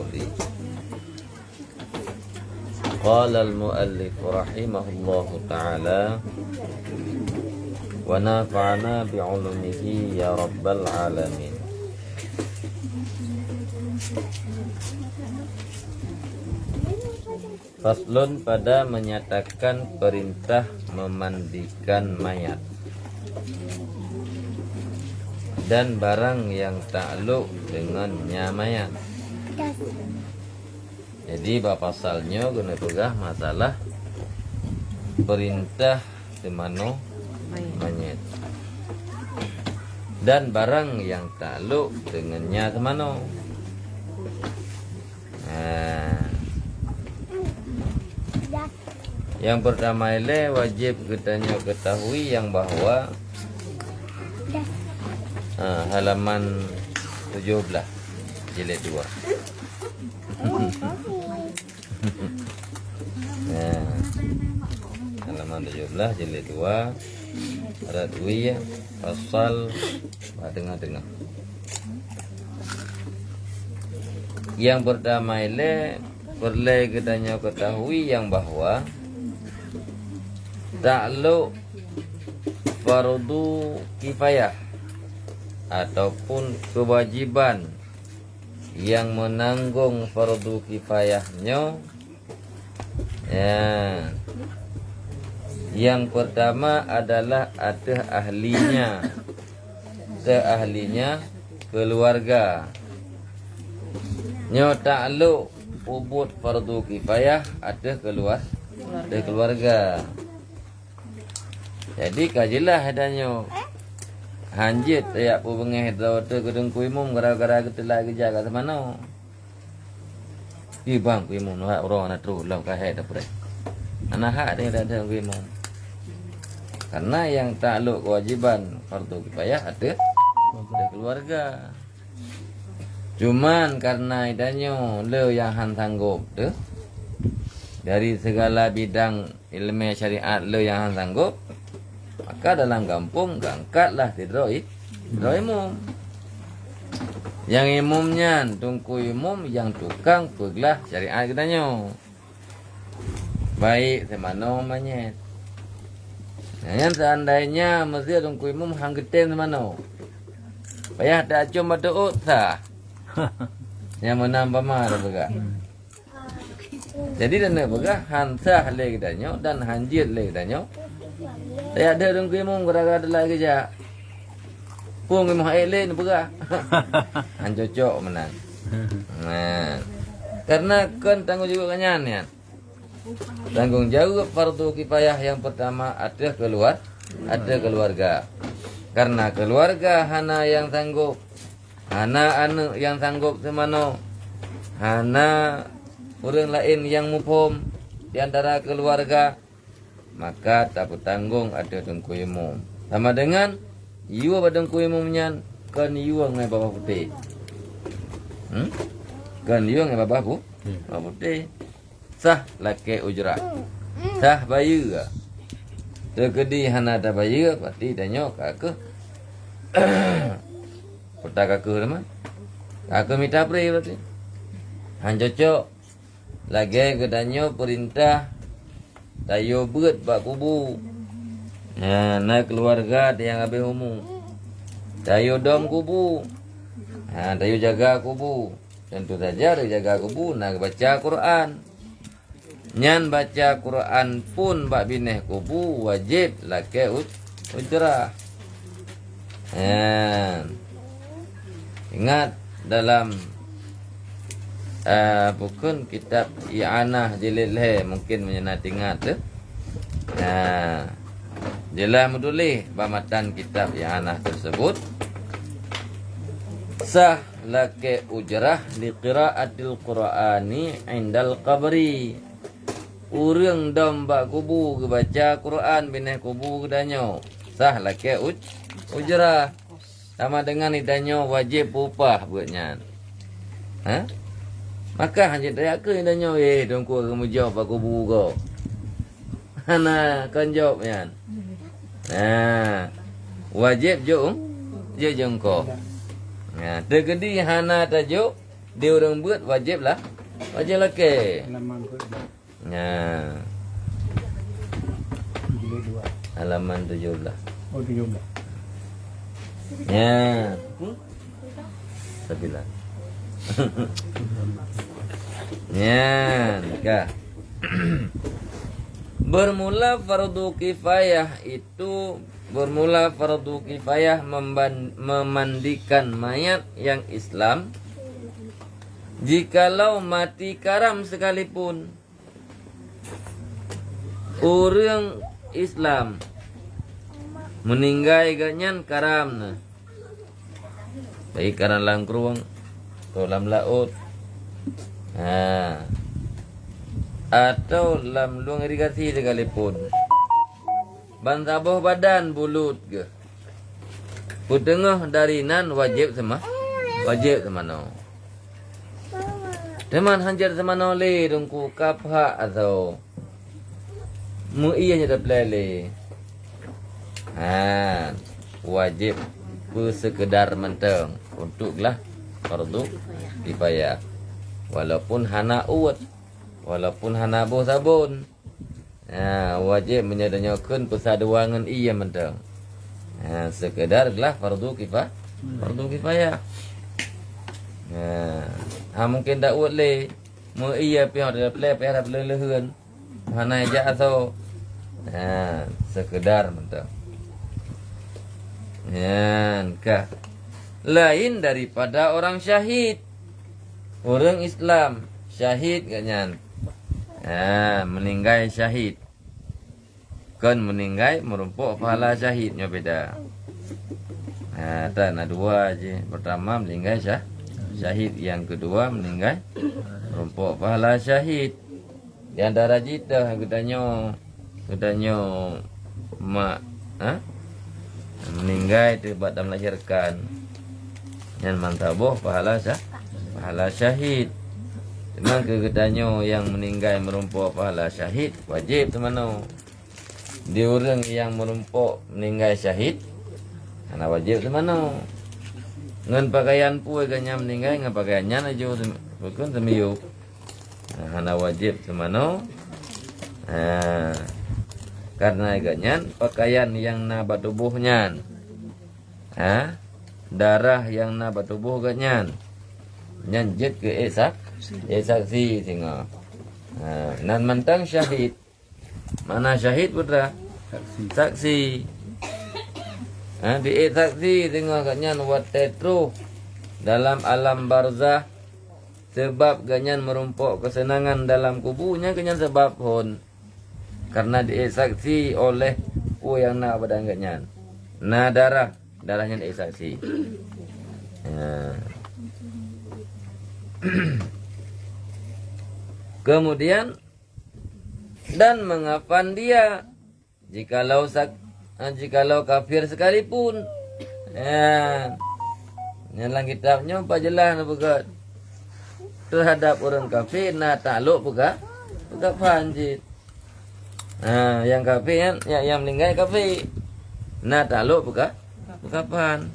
qabri. Qala al-muallif rahimahullahu ta'ala wa nafa'ana bi'ulumihi ya rabbal alamin. Faslun pada menyatakan perintah memandikan mayat dan barang yang takluk dengannya mayat. Jadi pasalnya guna pegah masalah perintah temano mayat dan barang yang takluk dengannya temano. Yang pertama ile wajib kitanya ketahui yang bahwa halaman 17 jilid 2. Halaman 17 jilid 2 ada dua pasal tengah-tengah. Yang pertama ile perlu kitanya ketahui yang bahwa takluk fardu kifayah ataupun kewajiban yang menanggung fardu kifayahnya, yang pertama adalah ada ahlinya, seahlinya keluarga. Nyo takluk ubud fardu kifayah ada keluarga. Jadi kajilah adanya hanjit ya pu bengeh dauta gedung kuimum gara-gara ketela kerja kat mana. Ki bang kuimum nak orang nak terus lau kahe dah pure. Anak hak dia ada kuimum. Karena yang takluk kewajiban fardu kifayah ada keluarga. Cuman karena idanya le yang han sanggup tu dari segala bidang ilmu syariat le yang han sanggup, maka dalam kampung angkatlah tidroi imum. Yang imumnya tungku imum, yang tukang peglah syariat kitanya. Baik semana manyet. Yang seandainya mesti tungku imum hang geten semana. Payah tak cuma doa sah. Yang menambah marah begak. Jadi dan begak hansah le kitanya dan hanjit le kitanya. Saya ada dong kimung gara-gara ada lagi ja. Pung kimung ele ni begak. Han cocok menang. Nah. Karena kan tanggung jawab kanyan ya. Tanggung jawab fardu kifayah yang pertama ada keluarga. Karena keluarga hana yang sanggup. Hana anu yang sanggup semano. Hana orang lain yang mufhum di antara keluarga, maka tak bertanggung ada dengku imum. Sama dengan iwa badengku imumnya kan iwa ngai bapa putih. Kan iwa ngai bapa putih. Sah laki ujrah. Sah bayu ga. Tegedi hana ada bayu pasti danyo kakek. Peta kakek nama. Kakek minta pre berarti. Han cocok. Lagi kedanyo perintah tayo beut bak kubu. Nah keluarga yang habis umum. Tayo dom kubu. Tayo jaga kubu. Tentu saja jaga kubu nak baca Quran. Nyan baca Quran pun bak bineh kubu wajib laki ujrah. Ingat dalam bukan kitab I'anah jilid le mungkin menyenat ingat tu. Jelah menulis bamatan kitab I'anah tersebut. Sah laki ujrah li qiraatil Qur'ani indal qabri. Urang dom bak kubu baca Quran bineh kubu kedanyo. Sah laki ujrah. Sama dengan idanyo wajib upah buatnya. Maka hanya daya ke idanyo dongku kamu jawab aku bugo. Hana kan jawab yan. Wajib jong jongko. Tegedi hana tajuk Dia orang buat wajib lah ke. Halaman ke Ya, 72. halaman 17. Oh 17. Ya. 9. Ya, nikah. Bermula fardu kifayah itu memandikan mayat yang Islam jikalau mati karam sekalipun. Orang Islam meninggal ganyan karam na. Baik karam langkruang dalam laut. Atau lam luang irigasi sekalipun. Bantaboh badan bulut ke. Putengah dari nan wajib sama no. Teman hanjar sama no le dongku kapha atau mu iya nya plele. Wajib sekedar menteng untuklah fardu kifayah. Walaupun hana uwat, walaupun hana boh sabun, wajib menyadanyakan pesaduangan iya mentang. Sekedar lah fardu kifayah. Mungkin tak uwat le, mu iya pihak dah lehun, hana aja atau sekedar mentang. Kah lain daripada orang syahid. Orang Islam syahid ganyan. Meninggal syahid. Kan meninggal merumpuk pahala syahidnya beda. Tak ada dua aja. Pertama meninggal syahid, yang kedua meninggal merumpuk pahala syahid. Di antara kita katanya mak meninggal itu buat melahirkan. Yang mantaboh pahala syahid. Memang kegedanyo yang meninggal merumpuk pahala syahid wajib temano. Di orang yang merumpuk meninggal syahid ana wajib temano. Ngan pakaian puai ganya meninggal ngan pakaiannya aja bukan temiyu. Ana wajib temano. Karena ganyan pakaian yang naba tubuhnya. Darah yang naba tubuh ganyan. Nyanjit ke saksi tengok. Nan mentang syahid. Mana syahid putra? Saksi. Di saksi tengok ganyan wat tetru dalam alam barzah sebab ganyan merumpuk kesenangan dalam kubuhnya ganyan sebab hon. Karena saksi oleh yang nak badan ganyan. Na darahnya saksi. Kemudian dan mengapan dia jikalau kafir sekalipun. Dalam kitabnya apa jelas bukan terhadap orang kafir takluk bukan panjit. Yang kafir yang meninggal kafir takluk bukan pan.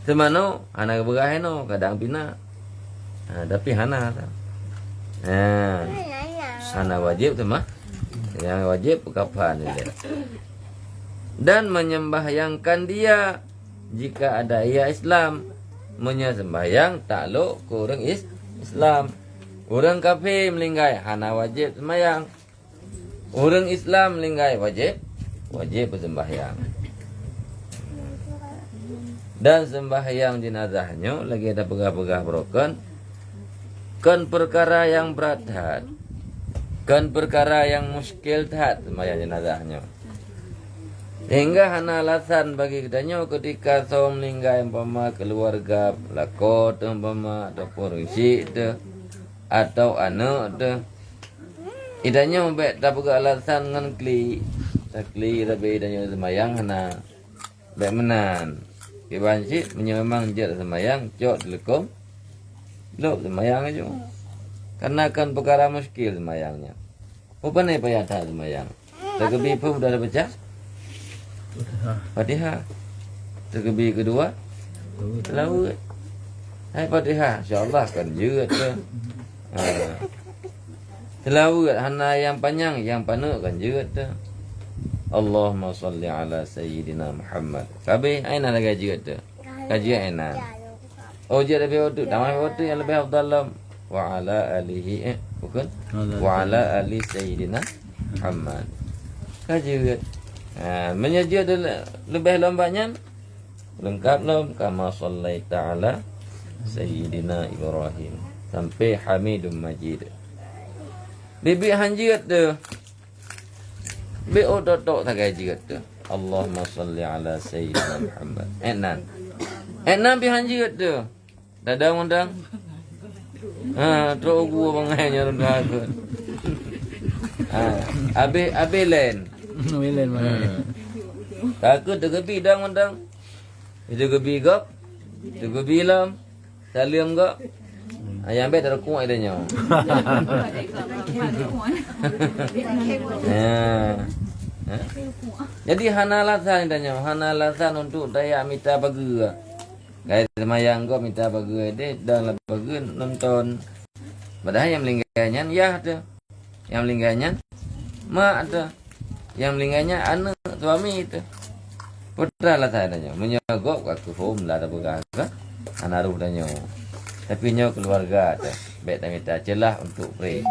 Semano anak beraheno kadang bina. Tapi hana hana wajib tu mah. Yang wajib kapan dia. Dan menyembahyangkan dia jika ada ia Islam, menyembahyang takluk ke orang Islam. Orang kafir meninggal hana wajib sembahyang. Orang Islam meninggal wajib bersembahyang. Dan sembahyang jenazahnya lagi ada pegah-pegah broken. Kan perkara yang berat hat. Kan perkara yang muskil hat sembahyang jenazahnya. Hingga hana alasan bagi kitanya ketika saum meninggal umpama keluarga lakot umpama ataupun isi tu atau anak tu. Idanya mbak tak pegah alasan ngan kli. Takli tapi idanya sembahyang hana mbak menan. Kibanci memang jer sembahyang cok telekom. Lop sembahyang aja. Karena kan perkara muskil sembahyangnya. Apa nih payah tak sembahyang? Terkebi pun sudah ada baca? Fatihah. Terkebi kedua? Laut. Hai Fatihah, insya-Allah kan jeut tu. Ha. Selawat hana yang panjang, yang panuk kan jeut tu. Allahumma salli ala sayyidina Muhammad. Kabeh aina lagi jeut tu. Kaji aina. Oh jeut lebih waktu, tamai waktu yang lebih afdal wa ala alihi bukan? Wa ala ali sayyidina Muhammad. Kaji jeut. Ha, menyejut lebih lombanya lengkap lom kama sallaita ala sayyidina Ibrahim sampai Hamidum Majid. Bibi hanjit tu. Bi otot tak hanjit tu. Allahumma salli ala sayyidina Muhammad. Enan bi hanjit tu. Dadang undang. Ha, terus gua bangainya undang aku. Ha, abe len. Wilen mana? Takut tegebi dang undang. Itu gebi gap. Itu gebi lam. Salim gak? Ayam bet ada kuat adanya. Jadi hanalasan adanya, hanalasan untuk daya minta bagi. Kayak semayang gak minta bagi deh dan bagi nonton. Padahal yang melingganya ya ada, yang melingganya mak ada, yang melingganya anak suami itu. Putra lah saya adanya, menyogok aku home lah ada begaga. Anaruh danyo. Tapi nyo keluarga ada. Baik tak minta celah untuk pray.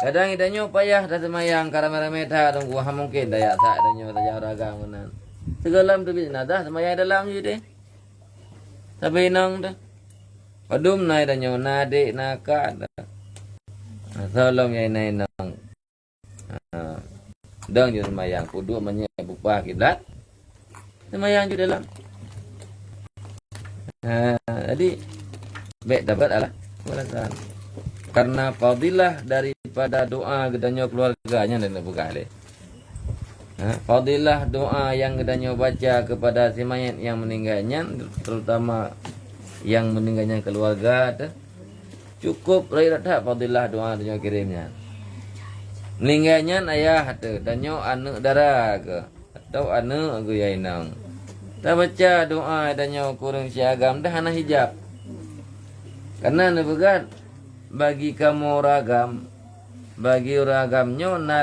Kadang idanyo payah dah semayang karame-rame dah tunggu ha mungkin daya sak danyo raja raga menan. Segala tu bisa dah semayang dalam je deh. Tapi nang dah. Padum nai danyo nade naka dah. Tolong ya nai nang. Dang je semayang kudu menye bupa kiblat. Semayang je dalam. Jadi baik dapat Allah balasan. Karena fadilah daripada doa gedanyo keluarganya dan berkali. Fadilah doa yang gedanyo baca kepada si mayat yang meninggalnya, terutama yang meninggalnya keluarga, cukup rairat fadilah doa danyo kirimnya. Meninggalnya ayah tu danyo anak dara ke atau anak aku yainang. Tak baca doa danyo kurang siagam dah hana hijab. Karena nebegat bagi kamu ragam, bagi ragamnya na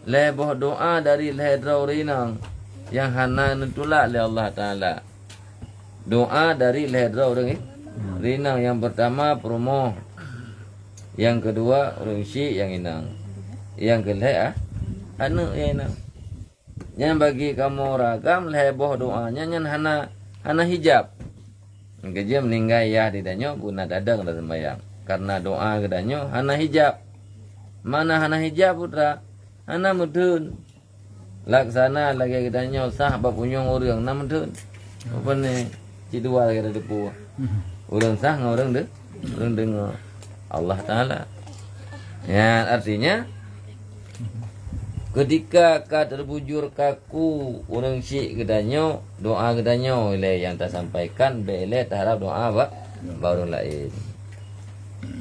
leboh doa dari lehdraw rinang yang hana nutulak oleh Allah Taala. Doa dari lehdraw rinang yang pertama promo, yang kedua rungsi yang inang, yang kelih anu yang inang. Yang bagi kamu ragam leboh doanya yang hana hijab. Kerja meninggal ya di danyo guna dadang dah sembahyang. Karena doa kedanyo hana hijab. Mana hana hijab putra? Hana mudun. Laksana lagi kedanyo sah bapunyong urang na mudun. Apa ni? Cidua lagi ada depu. Urang sah ngorang deh. Urang dengar Allah Taala. Ya artinya ketika ka terbujur kaku urang si gedanyo doa gedanyo ile yang tak sampaikan bele terhadap doa baru lain.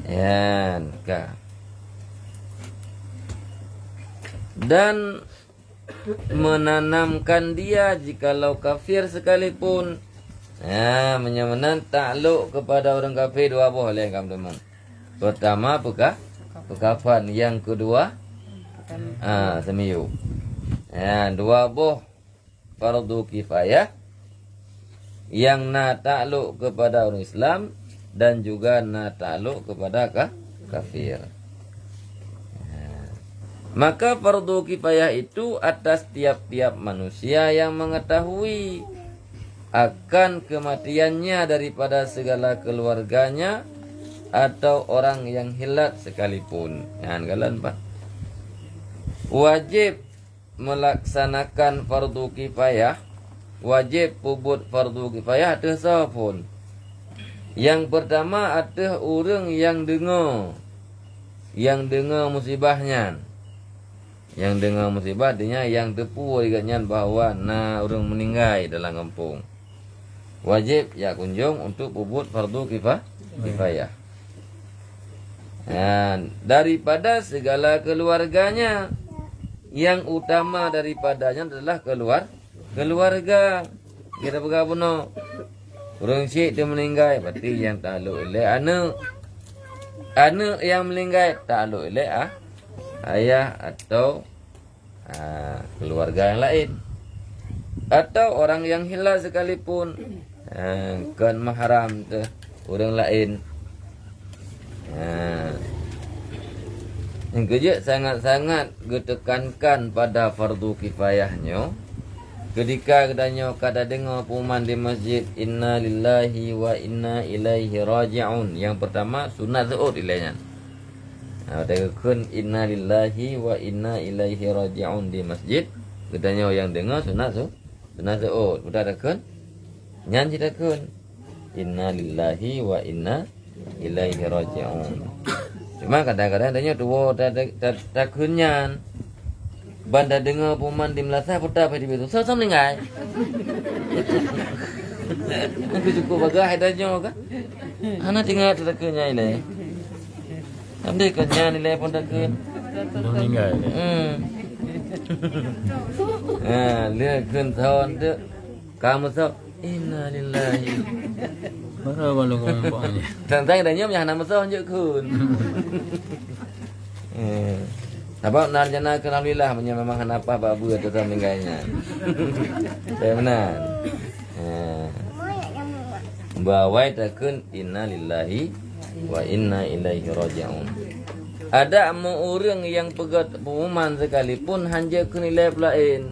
Ya, ka. Dan menanamkan dia jikalau kafir sekalipun. Ya, menyamanan takluk kepada orang kafir dua boleh kamu demam. Pertama pekafan, yang kedua semiyu. Ya, dua boh fardu kifayah yang na takluk kepada orang Islam dan juga na takluk kepada kafir. Maka fardu kifayah itu atas tiap-tiap manusia yang mengetahui akan kematiannya daripada segala keluarganya atau orang yang hilat sekalipun. Jangan galan Pak. Wajib melaksanakan fardu kifayah, wajib pubut fardu kifayah ada siapapun. Yang pertama ada orang yang dengar musibahnya. Yang dengar musibah artinya yang tepu iganya bahawa orang meninggal dalam kampung. Wajib ya kunjung untuk pubut fardu kifayah. Daripada segala keluarganya, yang utama daripadanya adalah keluarga. Kita bergabung Urang syekh tu meninggal, berarti yang takluk oleh anak. Anak yang meninggal takluk oleh ayah atau keluarga yang lain. Atau orang yang hilang sekalipun, kan mahram tu orang lain. Yang kerja sangat-sangat getekankan pada fardu kifayahnya. Ketika kedanya kada dengar pengumuman di masjid inna lillahi wa inna ilaihi raji'un. Yang pertama sunat zuhud ilainya. Dekun inna lillahi wa inna ilaihi raji'un di masjid. Kedanya yang dengar sunat zuhud. Udah dekun nyanyi dekun inna lillahi wa inna ilaihi raji'un. Cuma kadang-kadang tanya dua tak kunyan. Banda dengar pengumuman di Melasa putar pada itu. So meninggal. Aku cukup bagai tanya kan. Ana tinggal tak kunya ile. Ambil kunya nilai pun tak kun. Meninggal. Lihat kun tahun tu. Kamu so inna lillahi. Mana malu kau buatnya? Tentang tanya yang nama so je kun. Sebab narjana alhamdulillah memang apa babu atau meninggalnya. Saya benar. Bawai takun inna lillahi wa inna ilaihi raji'un. Ada orang yang pegat pengumuman sekalipun hanja ke nilai lain.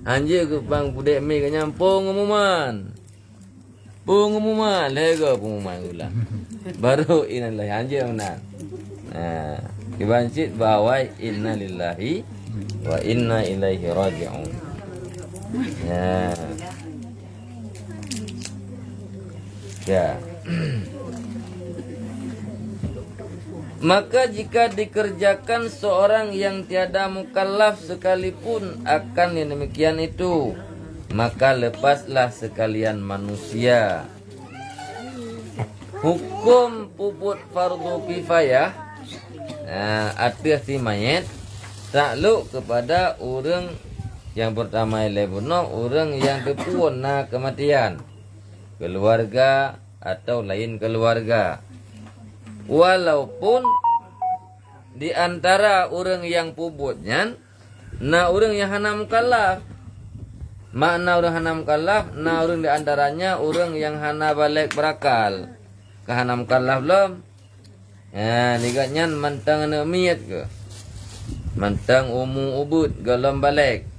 Hanja ke bang budak mi ke nyampung pengumuman. Pengumuman lega pengumuman ulang. Baru inna lillahi hanja benar. Kibancit bawai inna lillahi wa inna ilaihi raji'un. Ya. Maka jika dikerjakan seorang yang tiada mukallaf sekalipun akan yang demikian itu, maka lepaslah sekalian manusia. Hukum puput fardu kifayah atas si mayat takluk kepada orang yang pertama lebuno, orang yang terpuana kematian, keluarga atau lain keluarga. Walaupun di antara orang yang puputnya orang yang hana mukallaf. Makna orang hana mukallaf, orang di antaranya orang yang hana balik berakal. Kahana mukallaf belum? Nikatnya mantang anak miat ke? Mantang umur ubud galam balik.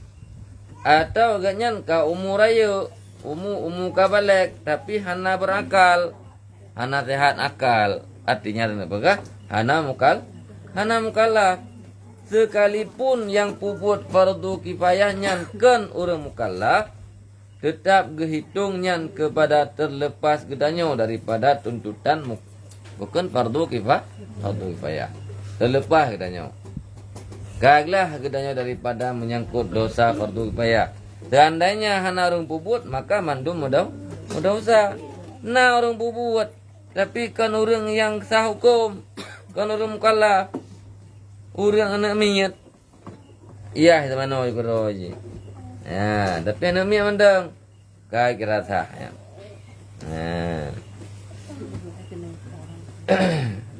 Atau agaknya ka umur raya, umur ka balik tapi hana berakal, hana sehat akal. Artinya apa? Hana mukallaf. Sekalipun yang puput fardu kifayahnya kan orang mukallaf, tetap gehitungnya kepada terlepas gedanya daripada tuntutan bukan fardu kifayah. Terlepas gedanya. Gaglah gedanya daripada menyangkut dosa fardu kifayah. Seandainya hana orang puput maka mandum mudah usah. Nah orang puput tapi kan orang yang sah hukum, kan orang mukallaf, orang anak miat. Iya, sama no ikroji. Tapi anak miat mandang kai kira sah ya.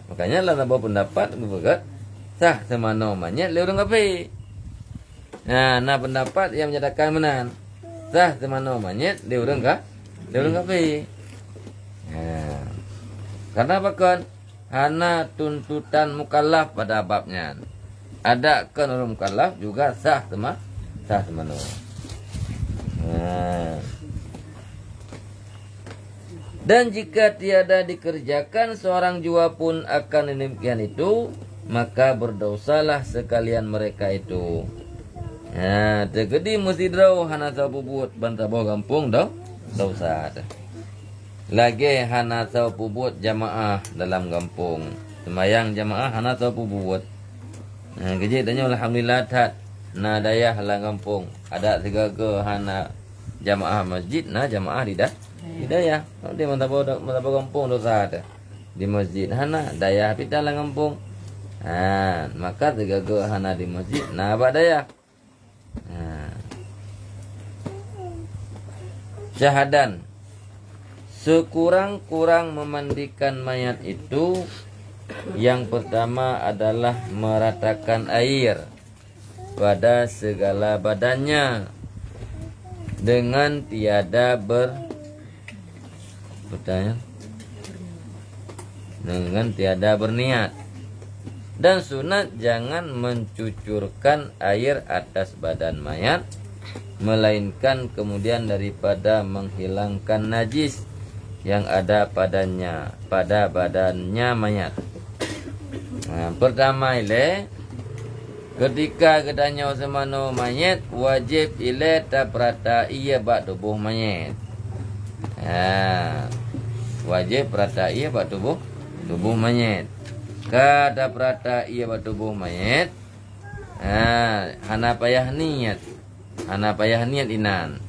Makanya lah nambah pendapat begat sah sama namanya le orang kafe. Nah pendapat yang menyatakan menan sah sama namanya le orang kafe. Karena apa kan? Hana tuntutan mukallaf pada babnya. Ada kan orang mukallaf juga sah sama nama. Dan jika tiada dikerjakan seorang jua pun akan demikian itu, maka berdosalah sekalian mereka itu. Tegedi mesti draw hana sabubut banta bawa kampung dosa. Lagi hana sabubut jamaah dalam kampung. Semayang jamaah hana sabubut. Kerja tanya alhamdulillah tak daya dalam kampung. Ada tiga ke hana jamaah masjid jamaah di daya. Dia mantap kampung dosa ada. Di masjid hana daya pita dalam kampung. Maka tiga ke hana di masjid apa daya. sekurang-kurang memandikan mayat itu, yang pertama adalah meratakan air pada segala badannya dengan tiada berniat. Dan sunat jangan mencucurkan air atas badan mayat, melainkan kemudian daripada menghilangkan najis yang ada pada badannya mayat. Pertama ile, ketika gedanya semano mayat, wajib ile taprata iya bak tubuh mayat. Wajib perata iya bak tubuh mayat. Kada perata iya bak tubuh mayat. Hana payah niat inan.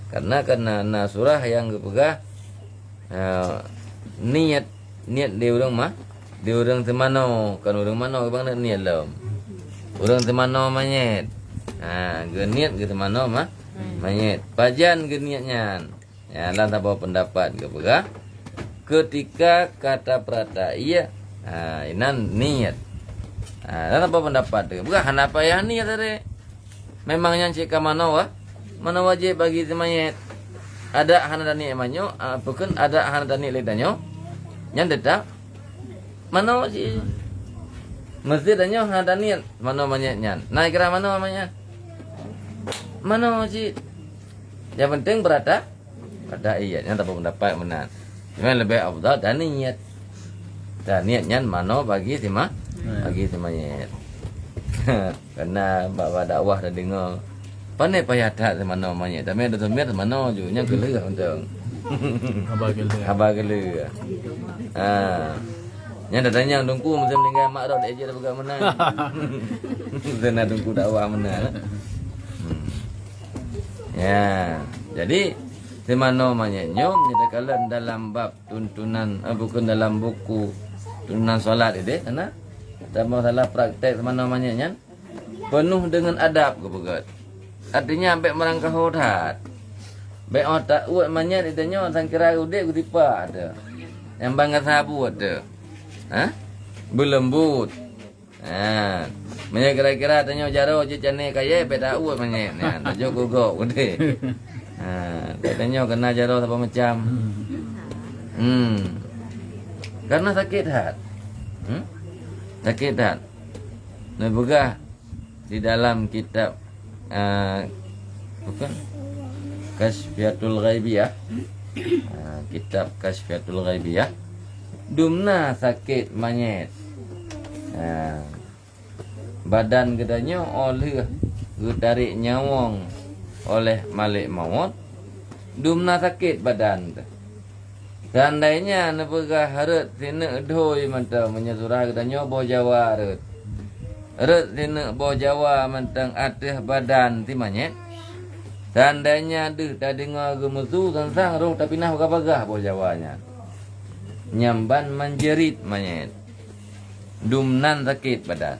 Karena surah yang kepegah niat di urang mah, di urang temano, kan urang mano bang niat lom. Urang temano manyet. Niat ke temano mah manyet. Pajan ke niatnya. Ya, lan apa pendapat kepegah ketika kata prata iya, inan niat. Lan apa pendapat kepegah hana payah niat tadi. Memangnya cik kamano mana wajib bagi semayat. Ada hana dani emanyo, bukan ada hana dani ledanyo. Yang tetap mana wajib. Mesti danyo hana dani mana mayatnya. Nah kira mana namanya? Mana wajib. Yang penting berada iya. Yang tak pendapat benar. Cuma lebih afdal dan niat. Dan niatnya mana bagi semayat. Karena bawa dakwah dah dengar. Pandai payah tak mana namanya. Tapi ada tempat mana je nya gelah untung. Haba gelah. Nya datanya dungku mesti meninggal mak dah ajar bukan mana. Zena dungku dakwah mana. Ya. Jadi di mana namanya nyom nyatakan dalam bab tuntunan bukan dalam buku tuntunan solat ini karena tak masalah praktek mana namanya nya penuh dengan adab kebegat. Artinya sampai merangkah hodat. Baik otak uat manya ditanya sangkira udik kutipa ada. Yang banget sabu ada. Berlembut. Manya kira-kira tanya jaro je cane kaya beda uat manya. Nah, tajo gogok udik. Katanya kena jaro apa macam. Karena sakit hat. Sakit hat. Nah, begah di dalam kitab bukan Kasfiatul Ghaibiyah, kitab Kasfiatul Ghaibiyah, dumna sakit manyet, badan gedanya oleh tarik nyawang oleh malik maut, dumna sakit badan. Seandainya nepegah harut sini doi mantau menyesurah gedanya bawa Jawa harut. Erut dina bawa Jawa mentang atas badan timanya. Seandainya deh dah dengar gemusu sangsang roh tapi nah bagah bawa Jawanya. Nyamban menjerit manyet. Dumnan sakit badan.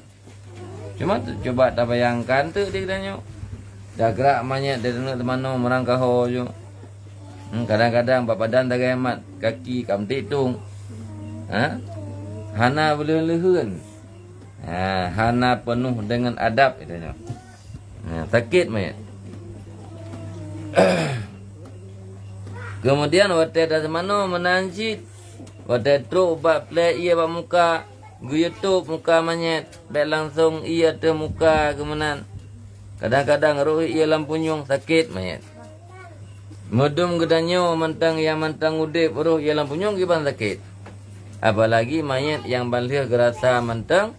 Cuma tu, coba tak bayangkan tu dia katanya. Dah gerak manyet dari mana merangkah hojo. Kadang-kadang badan tak hemat, kaki kam titung. Hana boleh lehun. Hana penuh dengan adab katanya. Sakit mayat. Kemudian waktu dah semano menanjit, waktu truk bak play ia bak muka, YouTube muka mayat, bak langsung ia te muka kemudian. Kadang-kadang roh ia lampunyong sakit mayat. Medum gedanyo mentang yang mentang udip roh ia lampunyong giban sakit. Apalagi mayat yang balik gerasa mentang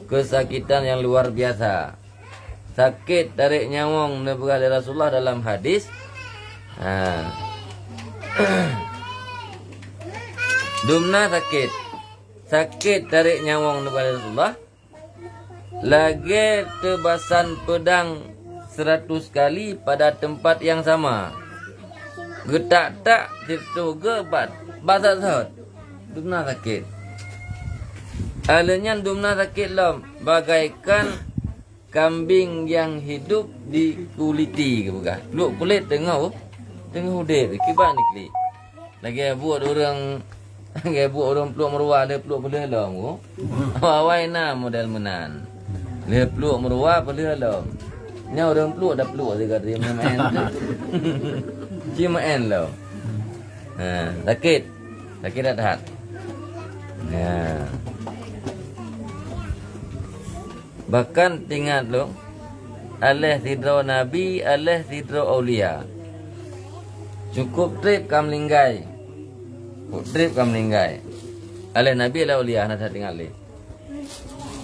kesakitan yang luar biasa. Sakit tarik nyawang dari Rasulullah dalam hadis. Dumna sakit. Sakit tarik nyawang dari Rasulullah. Lagi tebasan pedang 100 kali pada tempat yang sama. Getak tak situ gebat. Basat. Dumna sakit. Alanya dumna sakit lam bagaikan kambing yang hidup di kuliti ke bukan. Lu kulit tengok Tengah hudip kibat ni klik. Lagi buat orang peluk meruah dia peluk boleh lah ko. Awai na model menan. Dia peluk meruah boleh lah. Ni orang peluk dah peluk dia kata dia main. Cuma main lah. Sakit. Sakit tak tahan. Ya. Bahkan tinggal lo. Alih sidro Nabi, alih sidro Aulia. Cukup trip kam linggai. Trip kam linggai. Alih Nabi, alih Aulia. Nak tinggal li.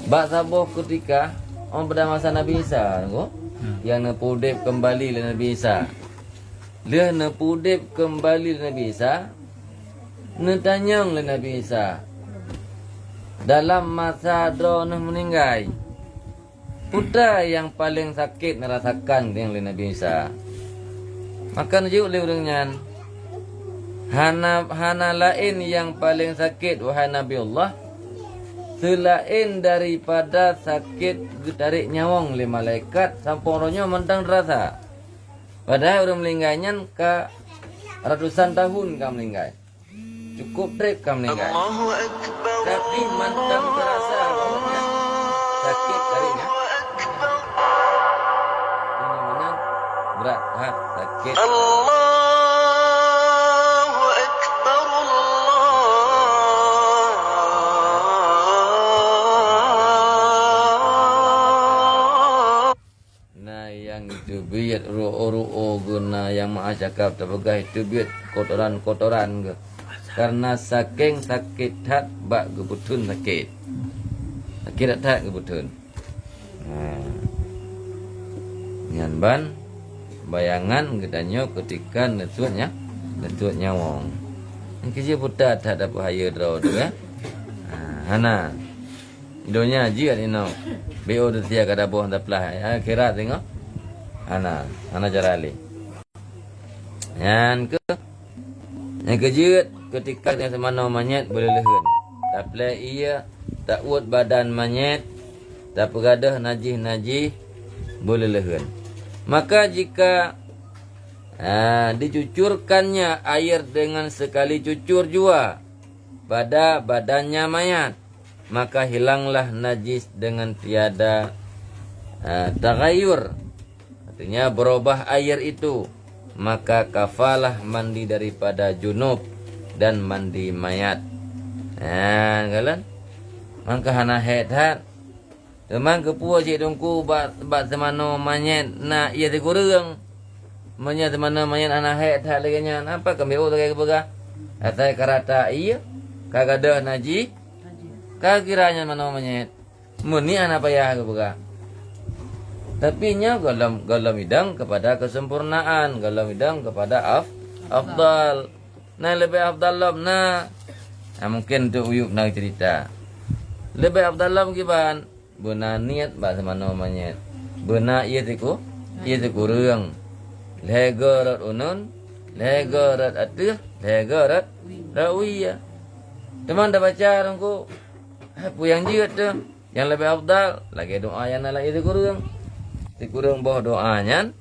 Bak sabuh ketika pada masa Nabi Isa ko, yang nepudip kembali le Nabi Isa. Dia nepudip kembali le Nabi Isa. Netanyang le Nabi Isa. Dalam masa drone meninggal. Putra yang paling sakit merasakan dengan le Nabi Isa. Maka nujuk le orangnya. Hana lain yang paling sakit wahai Nabi Allah. Selain daripada sakit tarik nyawang le malaikat samporonyo mentang rasa. Padahal orang melingainya ke ratusan tahun kam melinggai. Cukup trip kam melinggai. Tapi mentang terasa bahwa sakit tarinya. Ini mana berat sakit. Biat ru'o guna yang maha cakap terpegah itu biat kotoran-kotoran ke. Karena saking sakit hat bak kebutun sakit. Sakit hat kebutun. Nyan ban bayangan katanya ketika netuatnya wong. Yang kerja putar tak ada bahaya draw tu ya. Hana. Idonya haji kan ino. BO tu tiada kada boh dah pelah. Akhirat tengok. Ana jarali. Yang kejut ketika yang semana manyet boleh lehun. Tapi ia tak uat badan manyet, tak pegadah najih boleh lehun. Maka jika dicucurkannya air dengan sekali cucur jua pada badannya mayat, maka hilanglah najis dengan tiada tagayur. Artinya berubah air itu, maka kafalah mandi daripada junub dan mandi mayat. Kalian mangka hana head. Teman kepua cik dongku bat semano manyet na ia dikurang. Manya semano manyet hana head lagi nya. Apa kami lagi kepega? Atai karata iya kagada naji. Kagiranya mano manyet. Muni hana payah kepega. Tapi nya galam idang kepada kesempurnaan, galam idang kepada afdal. Nah lebih afdal na. Mungkin tu uyup nak cerita. Lebih afdal kiban. Bena niat bahasa mana namanya. Bena ia tiku reung. Legarat unun, legarat atuh, legarat rawiyah. Teman dah baca rangku. Apa yang jiat tu? Yang lebih afdal lagi doa yang nak itu reung. Dikurang bawah doanya,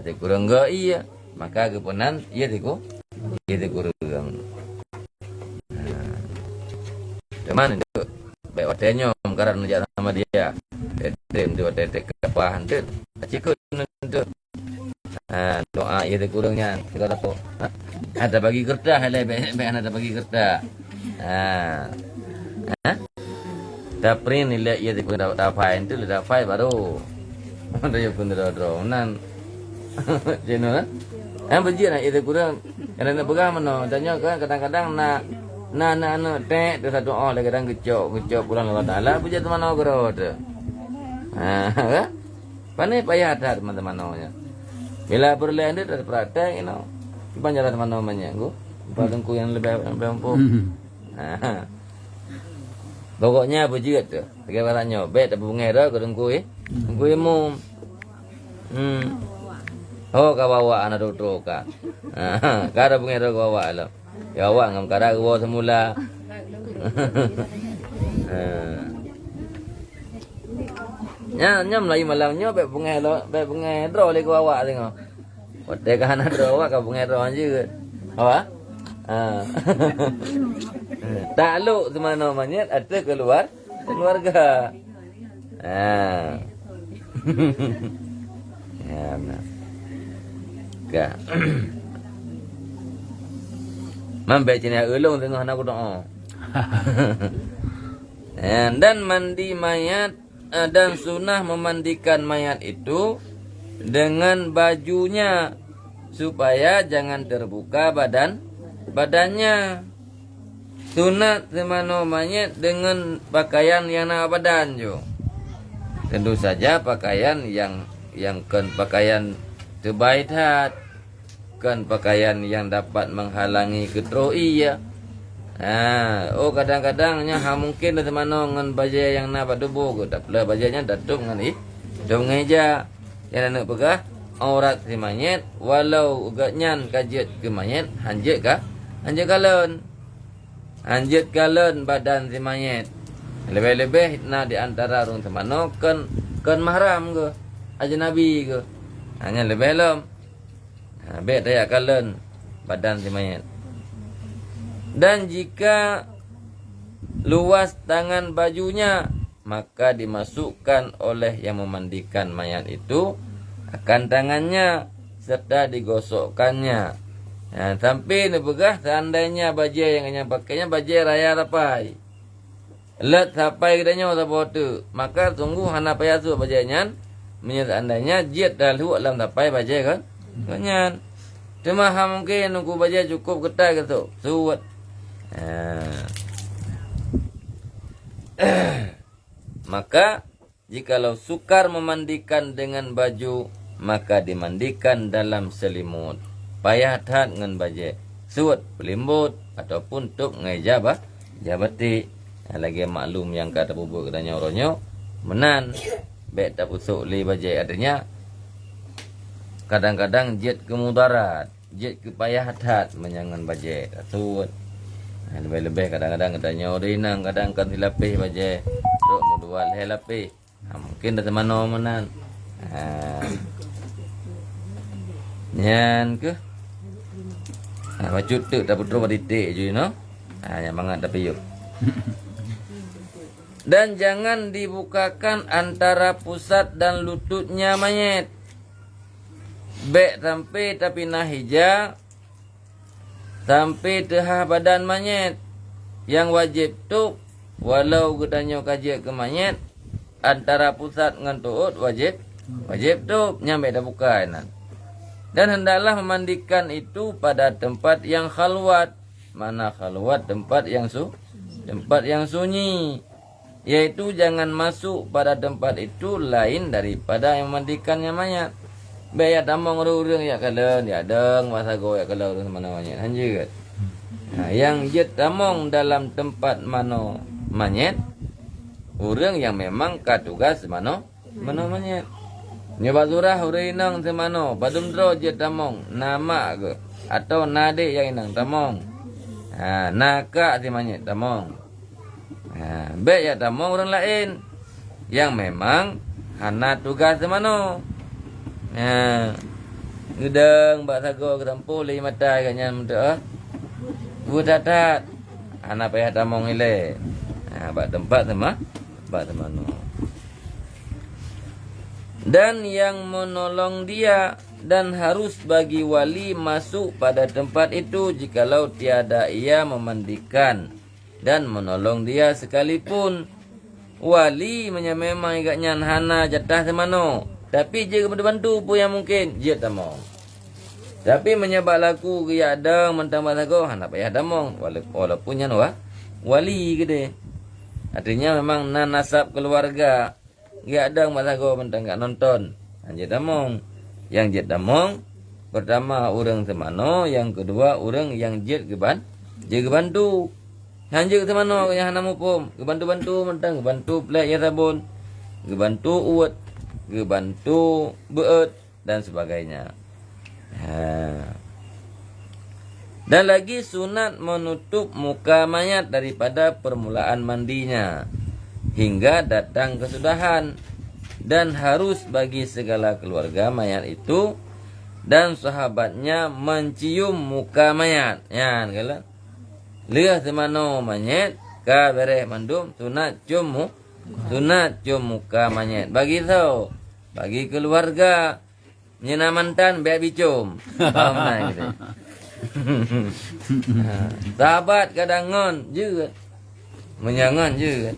dikurang ga iya, maka kepunan iya dikurang. Teman itu baik watenya karena menjaga sama dia, dem tu tetek kepahan tu, cikun tu. Doa iya dikurangnya, kita dapat. Ada bagi kertas, ada bagi kertas. Tapi nilai iya dikurang dapat itu dapat baru. Ada yang pun nan, jenuh kan? Yang berjia nak itu kurang, yang nak pegang mana? Tanya kan kadang-kadang nak tek tu satu orang kadang kecok pulang Allah Taala, berjia tu mana kerot? Kan? Pandai payah ada teman-teman namanya. Bila berlain dia ada praktek, banyak teman namanya, go. Badangku yang lebih empuk. Pokoknya berjia tu, bagaimana bet tapi bungai dah kadangku Gue mau, kawawa anak doktor ka, kada bunga ro kawawa lo, ya awak ngam kada kawawa semula, nyam lagi malamnya bet bunga ro le kawawa tengok, Hotel kan ada awak kau pengeron je. Apa? Takluk semana manyet ada keluarga. Ya benar. Ka. Mampai cina ulung tengah nak doa. Dan mandi mayat dan sunnah memandikan mayat itu dengan bajunya supaya jangan terbuka badannya. Sunat semano mayat dengan pakaian yang nak badan jo. Tentu saja pakaian yang kan pakaian terbaik kan pakaian yang dapat menghalangi ketroi ya. Kadang-kadangnya mungkin ada mana ngan baju yang nak padubo ke tak pula bajunya datuk ngan dong ngeja yang nak pegah aurat si mayat walau ugatnya kajet ke mayat hanjet kalen badan si mayat lebih-lebih nak di antara orang semano kan mahram ke ajnabi ke hanya lebih lom bet daya kalen badan si mayat. Dan jika luas tangan bajunya maka dimasukkan oleh yang memandikan mayat itu akan tangannya serta digosokkannya. Sampai nebegah seandainya baju yang hanya pakainya baju raya rapai. Let sampai kedanya apa tu maka tunggu hana payah tu bajunya seandainya jiat dalu alam sampai baju kan. Kanyan. Cuma mungkin nunggu baju cukup ketai gitu. Suat. Maka jikalau sukar memandikan dengan baju maka dimandikan dalam selimut payah taat dengan baju suat pelimbut ataupun tuk ngai jabati lagi maklum yang kata bubuk katanya oronyo menan bet tak pusuk li baju artinya kadang-kadang jet kemudarat jet kepayah taat menyangan baju suat. Lebih-lebih kadang-kadang katanya orinang kadang kan dilapih baje rok mudual lapih. Mungkin dah temano menan. Nyan ke? Baju tu tak putra baditik je no. Yang banget tapi yuk. Dan jangan dibukakan antara pusat dan lututnya mayat. Bek sampai tapi nahija sampai tehah badan mayat. Yang wajib tu walau gedanyo kaji ke mayat antara pusat dengan tuut wajib tu nyampe dah bukan. Dan hendaklah memandikan itu pada tempat yang khalwat. Mana khalwat? Tempat yang sunyi. Yaitu jangan masuk pada tempat itu lain daripada yang memandikannya mayat. Bayar tamang urang ya kalen ya deng masa go ya kalau urang mana mayat anjeut. Yang jet tamong dalam tempat mano mayat urang yang memang katugas mano mayat. Nyoba surah urinang semano badum dro jet tamong nama ke atau nade yang inang tamong. Naka si mayat tamong. Bayar tamong orang lain yang memang hana tugas semano. Gedeng bak sago ketampu li mata kanyan muda. Budatat anak payah tamong ile. Bak tempat sama no. Dan yang menolong dia dan harus bagi wali masuk pada tempat itu jikalau tiada ia memandikan dan menolong dia sekalipun. Wali memang agaknya hana jatah semano. Tapi jika bantu pun yang mungkin dia tamong. Tapi menyebab laku ke ada mentambah lagu hendak payah tamong walaupun yang wali gede. Artinya memang nasab keluarga. Dia ada masago mentang gak nonton. Dia tamong. Yang jet tamong pertama orang semano, yang kedua orang yang jet geban. Dia gebantu. Hanjir semano yang hana mupum. Gebantu-bantu mentang gebantu plek ya sabun. Gebantu uat. Gebantu beut dan sebagainya. Dan lagi sunat menutup muka mayat daripada permulaan mandinya hingga datang kesudahan. Dan harus bagi segala keluarga mayat itu dan sahabatnya mencium muka mayat. Ya, kala. Lihat semano mayat ka bereh mandum sunat cium muka mayat. Bagi tahu, bagi keluarga nyenamantan be bicum. Paham nah gitu. Sahabat kadang ngon juga. Menyangan juga.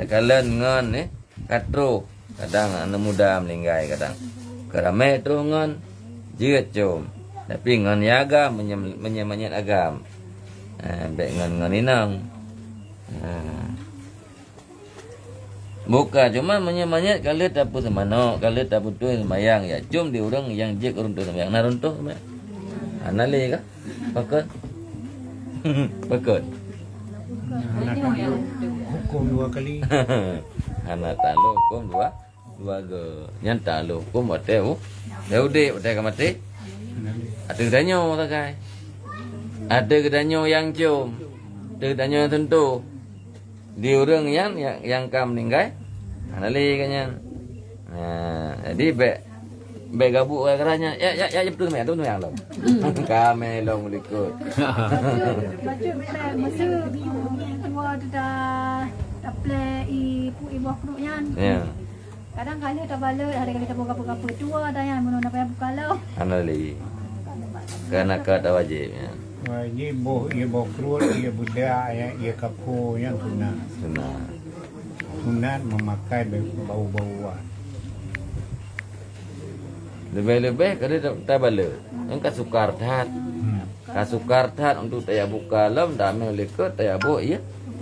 Kalen ngon ni katro. Kadang anak muda melinggai kadang. Kerame terus ngon juga cium. Tapi ngon yaga menyamanyat agam. Baik ngon inang. Buka cuma menyamanyat kalau tak pun semano, kalau tak putus semayang ya cium di orang yang jek runtuh semayang. Nah runtuh semayang. Anali kah? Pakut. Pakut. Anak hukum 2 kali. Anak talu hukum dua ge. Yang talu hukum wateu. Daude wateu mati. Ada gedanyo tak kai. Ada gedanyo yang cium. Ada gedanyo yang tentu. Di orang yang kam meninggal. Anali kanyan. Jadi be gabuk keranya. Ya betul me tu yang lo. Kami long likut. Baca masa tua dah apply ibu keruknya. Ya. Kadang kali tak balik, hari kali tak buka tua dah yang mana nak payah buka lo. Anali. Karena kata wajib ya. Ibu kerut, ia budak, ia kapu yang sunat. Sunat memakai bau-bauan. Lebih-lebih kada tak bala. Engkau sukar tat. Kasukar tat untuk taya buka lam dame lekut taya bu ya.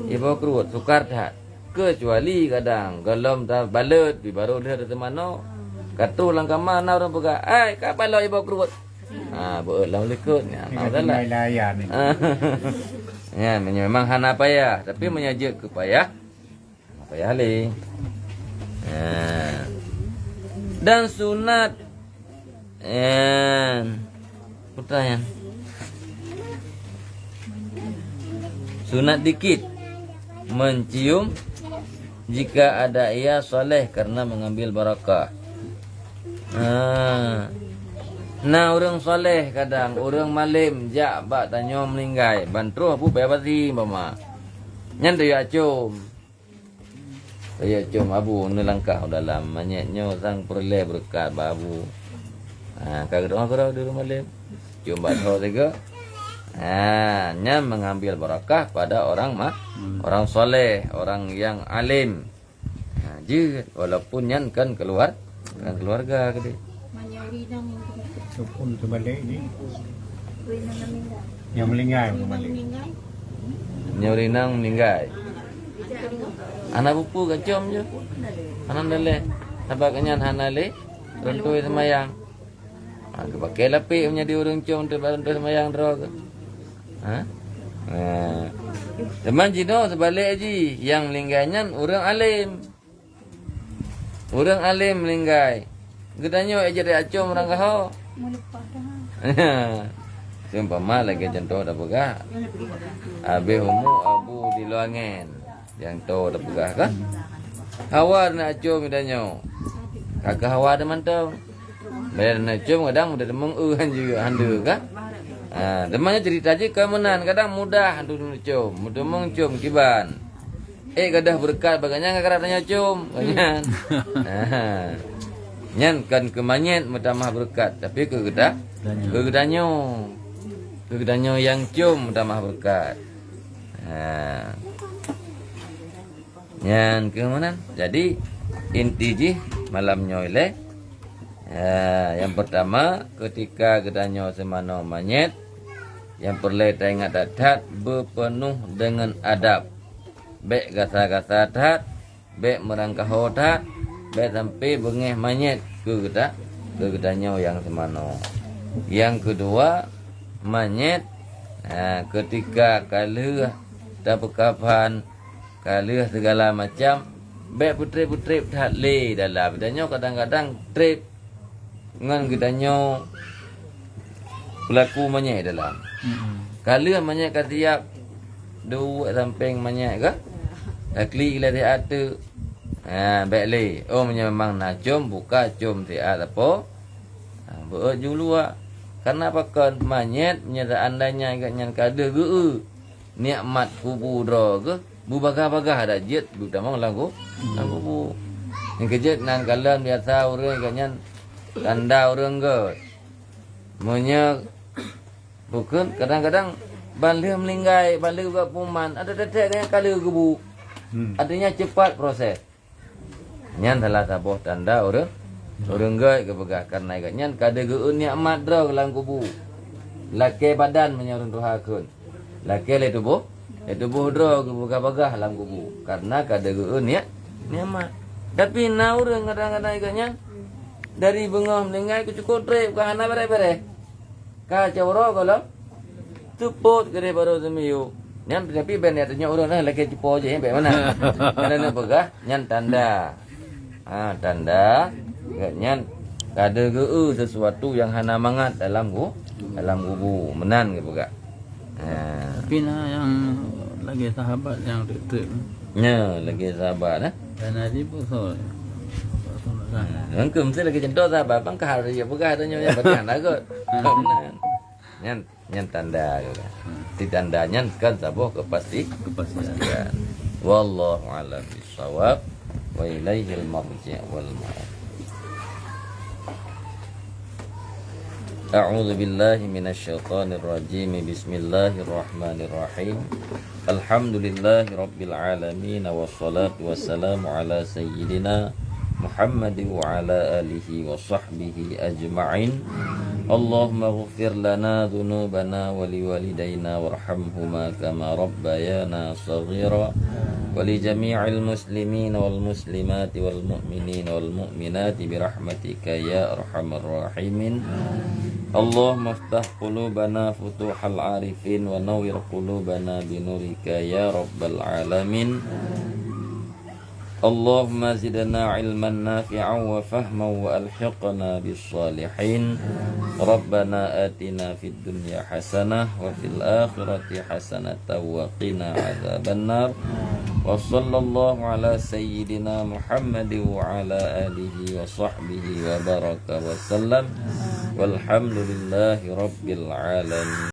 Ibu kerut sukar tat. Kecuali kadang galam tak balut di baru dia ada temano. Katu langkah mana orang buka. Ai kapan lo ibu kerut. Bu lam lekut ya. Tahu dah lah. Layan ni. Ya, memang hana payah, tapi menyajuk ke payah. Payah li. Dan sunat pertanyaan. Sunat dikit mencium jika ada ia soleh karena mengambil barakah. Nah orang soleh kadang orang malim jak bak tanyo meninggai bantu apu bebati mama. Nyan tu ya cum. Ya cum abu nelangkah dalam manyetnyo sang perle berkat babu. Kagak doa di rumah malim. Cum batho juga. Nyan mengambil barakah pada orang orang soleh, orang yang alim. Je walaupun nyan kan keluarga gede. Hukum terbalik ni. Yang melinggai terbalik. Nyurinang meninggal. Anak pupu kacom je. Anak dale. Sabak kanyan hanale. Rentui semayang. Pakai lapik punya di urung com tu rentui semayang drog. Teman jino sebalik ji. Yang meninggalnya orang alim. Orang alim meninggal. Gedanyo aja dia acom orang kau. Melupa dah. Seumpama lagi contoh dah pegah. Habis abu di luangan. Yang tu dah pegah kan? Hawa nak acom gedanyo. Kakak hawa ada mantau. Bayar nak acom kadang udah demeng juga handa kan? Temannya cerita je kemenan kadang mudah hantu acom. Mudah mengcom kiban. Gadah berkat baganya ngakarat tanya acom. Kanyan. Nyan kan kemanyet mutamah berkat tapi kegedanyo yang cium mutamah berkat. Nyan ke mana? Jadi inti ji malam nyoile. Yang pertama ketika gedanyo semano manyet yang perlu ingat dadat berpenuh dengan adab. Baik gasa-gasa tat, baik merangkah hodat. Baik sampai bengeh manyet ke gedanyo yang semano. Yang kedua manyet ketika kalah tak berkapan kalah segala macam baik putri-putri tak le dalam gedanyo kadang-kadang trip ngan gedanyo pelaku manyet dalam. Kalah manyet katiap dua samping manyet ke klik lah dia ada. Baik le. Memang nak cium buka cium tiap apa. Berjulua. Karena apa kan manyet nyata andanya agaknya kada ge nikmat kubu dro ke bu bagah-bagah ada jet bu tamang lagu bu. Yang kejet nan kalian biasa orang agaknya tanda orang ge. Monya bukan kadang-kadang balik melinggai, balik juga puman. Ada tetek yang kali gebu. Artinya cepat proses. Nyan salah sabuh tanda orang gai kebegah karena nyan kada geun nikmat dra kelang kubu. Laki badan menyarun rohakun. Laki le tubuh dra kebegah-begah lang kubu. Karena kada geun nikmat. Tapi na urang kadang-kadang nyan dari bengah melinggai ku cukup trip ka hana bare-bare. Ka cawro kalau tuput kere baru semiyu. Nyan tapi ben artinya urang laki cipo je be mana. Karena begah nyan tanda. Tanda nyan kada geu sesuatu yang hana mangat dalam kubu menan gitu gak. Tapi yang lagi sahabat yang dekat. Nya lagi sahabat Dan aji pun so. Angkum saya lagi contoh sahabat bang kahar dia begah ada nyonya bagian agak. Nyan tanda gitu. Di tandanya kan sabuh kepastian. Wallahu a'lam bishawab. Wa ilaihil marji' wal ma'ab. A'udzu billahi minasyaitonir rajim. Bismillahirrahmanirrahim. Alhamdulillahi rabbil alamin wassalatu wassalamu ala sayyidina Muhammad wa ala alihi wa sahbihi ajma'in. Allahumma ighfir lana dhunubana wa liwalidayna warhamhuma kama rabbayana shaghira. ولجميع المسلمين والمسلمات والمؤمنين والمؤمنات برحمتك يا أرحم الراحمين اللهم افتح قلوبنا فتوح العارفين ونور قلوبنا بنورك يا رب العالمين اللهم زدنا علما نافعا وفهما وألحقنا بالصالحين ربنا آتنا في الدنيا حسنة وفي الآخرة حسنة وقنا عذاب النار وصلى الله على سيدنا محمد وعلى آله وصحبه وبارك وسلم والحمد لله رب العالمين.